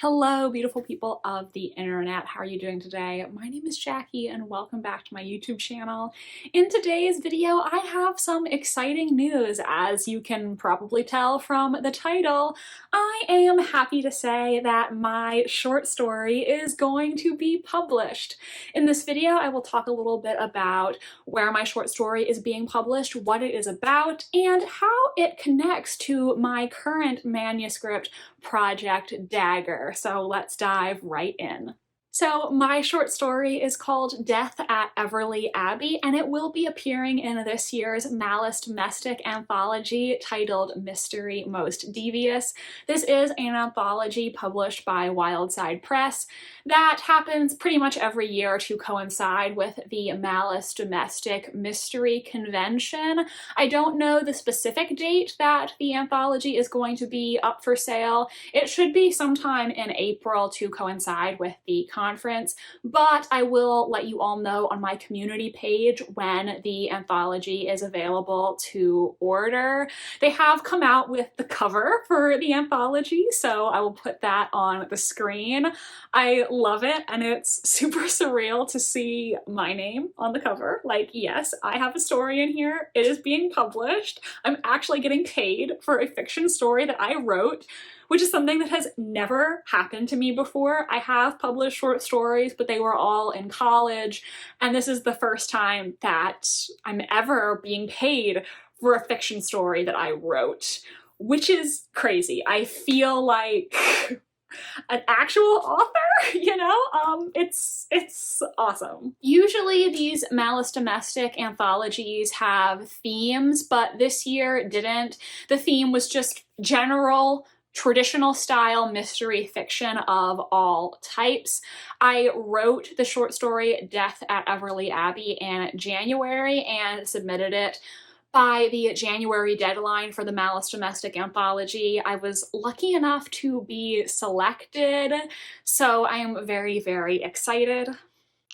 Hello, beautiful people of the internet. How are you doing today? My name is Jackie and welcome back to my YouTube channel. In today's video, I have some exciting news. As you can probably tell from the title, I am happy to say that my short story is going to be published. In this video, I will talk a little bit about where my short story is being published, what it is about, and how it connects to my current manuscript project, Dagger. So let's dive right in. So my short story is called Death at Everleigh Abbey, and it will be appearing in this year's Malice Domestic anthology titled Mystery Most Devious. This is an anthology published by Wildside Press that happens pretty much every year to coincide with the Malice Domestic Mystery Convention. I don't know the specific date that the anthology is going to be up for sale. It should be sometime in April to coincide with the conference, but I will let you all know on my community page when the anthology is available to order. They have come out with the cover for the anthology, so I will put that on the screen. I love it, and it's super surreal to see my name on the cover. Like, yes, I have a story in here. It is being published. I'm actually getting paid for a fiction story that I wrote, which is something that has never happened to me before. I have published short stories, but they were all in college, and this is the first time that I'm ever being paid for a fiction story that I wrote, which is crazy. I feel like an actual author, you know? It's awesome. Usually these Malice Domestic anthologies have themes, but this year it didn't. The theme was just general traditional style mystery fiction of all types. I wrote the short story Death at Everleigh Abbey in January and submitted it by the January deadline for the Malice Domestic anthology. I was lucky enough to be selected, so I am very, very excited.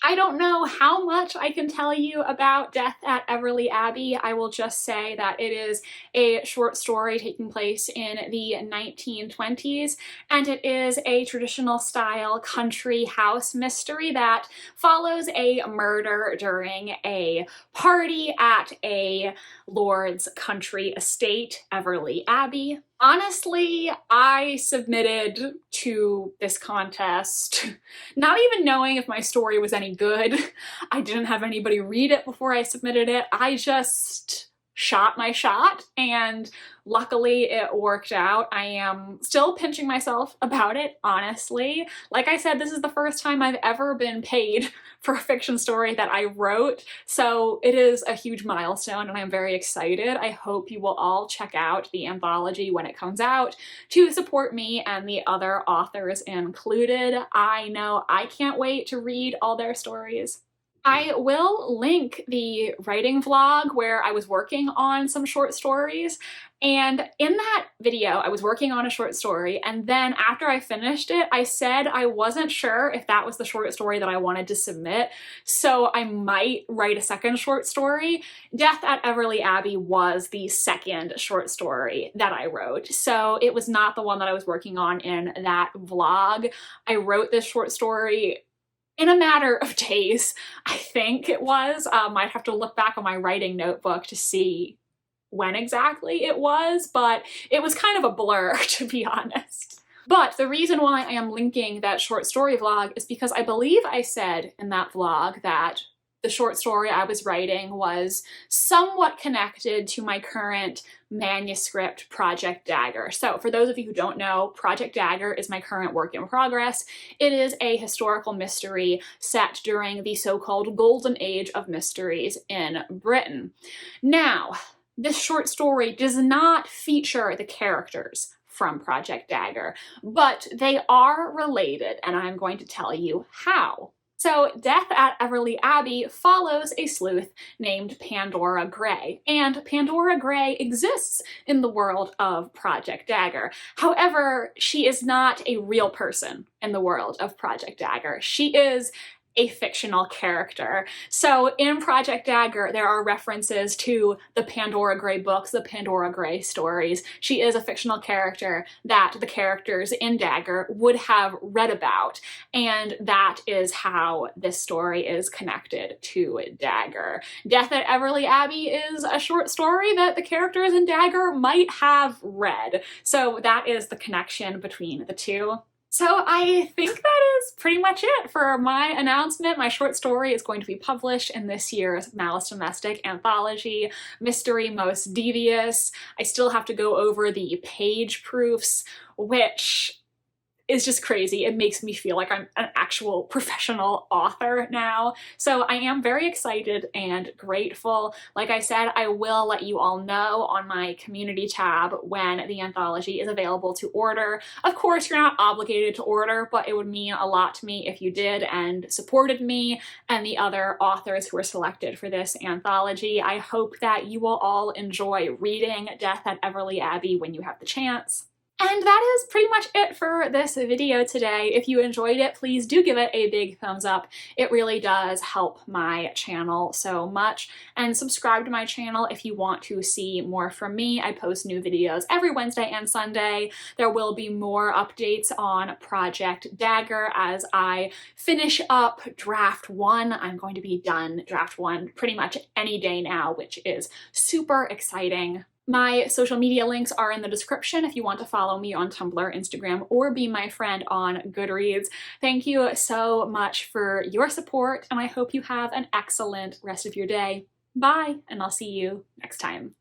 I don't know how much I can tell you about Death at Everleigh Abbey. I will just say that it is a short story taking place in the 1920s, and it is a traditional style country house mystery that follows a murder during a party at a lord's country estate, Everleigh Abbey. Honestly, I submitted to this contest not even knowing if my story was any good. I didn't have anybody read it before I submitted it. I just shot my shot, and luckily it worked out. I am still pinching myself about it, honestly. Like I said, this is the first time I've ever been paid for a fiction story that I wrote, so it is a huge milestone and I'm very excited. I hope you will all check out the anthology when it comes out to support me and the other authors included. I know I can't wait to read all their stories. I will link the writing vlog where I was working on some short stories, and in that video I was working on a short story, and then after I finished it I said I wasn't sure if that was the short story that I wanted to submit, so I might write a second short story. Death at Everleigh Abbey was the second short story that I wrote, so it was not the one that I was working on in that vlog. I wrote this short story in a matter of days, I think it was. I'd have to look back on my writing notebook to see when exactly it was, but it was kind of a blur, to be honest. But the reason why I am linking that short story vlog is because I believe I said in that vlog that the short story I was writing was somewhat connected to my current manuscript, Project Dagger. So for those of you who don't know, Project Dagger is my current work in progress. It is a historical mystery set during the so-called golden age of mysteries in Britain. Now, this short story does not feature the characters from Project Dagger, but they are related, and I'm going to tell you how. So Death at Everleigh Abbey follows a sleuth named Pandora Grey, and Pandora Grey exists in the world of Project Dagger. However, she is not a real person in the world of Project Dagger. She is a fictional character. So in Project Dagger, there are references to the Pandora Grey books, the Pandora Grey stories. She is a fictional character that the characters in Dagger would have read about, and that is how this story is connected to Dagger. Death at Everleigh Abbey is a short story that the characters in Dagger might have read, so that is the connection between the two. So I think that is pretty much it for my announcement. My short story is going to be published in this year's Malice Domestic anthology, Mystery Most Devious. I still have to go over the page proofs, which is just crazy. It makes me feel like I'm an actual professional author now. So I am very excited and grateful. Like I said, I will let you all know on my community tab when the anthology is available to order. Of course, you're not obligated to order, but it would mean a lot to me if you did and supported me and the other authors who were selected for this anthology. I hope that you will all enjoy reading Death at Everleigh Abbey when you have the chance. And that is pretty much it for this video today. If you enjoyed it, please do give it a big thumbs up. It really does help my channel so much. And subscribe to my channel if you want to see more from me. I post new videos every Wednesday and Sunday. There will be more updates on Project Dagger as I finish up draft 1. I'm going to be done draft 1 pretty much any day now, which is super exciting. My social media links are in the description if you want to follow me on Tumblr, Instagram, or be my friend on Goodreads. Thank you so much for your support, and I hope you have an excellent rest of your day. Bye, and I'll see you next time.